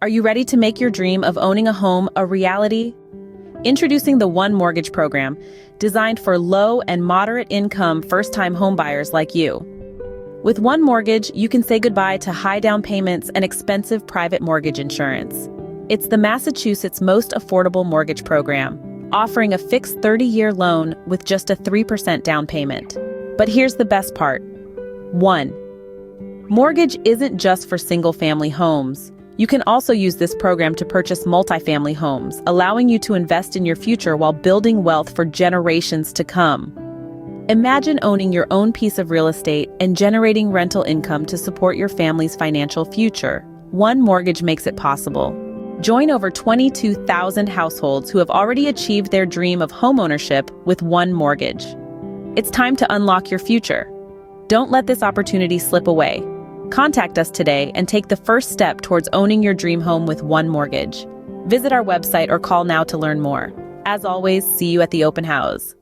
Are you ready to make your dream of owning a home a reality? Introducing the One Mortgage program, designed for low and moderate income first-time homebuyers like you. With One Mortgage, you can say goodbye to high down payments and expensive private mortgage insurance. It's the Massachusetts' most affordable mortgage program, offering a fixed 30-year loan with just a 3% down payment. But here's the best part. 1. Mortgage isn't just for single-family homes. You can also use this program to purchase multifamily homes, allowing you to invest in your future while building wealth for generations to come. Imagine owning your own piece of real estate and generating rental income to support your family's financial future. One Mortgage makes it possible. Join over 22,000 households who have already achieved their dream of homeownership with One Mortgage. It's time to unlock your future. Don't let this opportunity slip away. Contact us today and take the first step towards owning your dream home with One Mortgage. Visit our website or call now to learn more. As always, see you at the open house.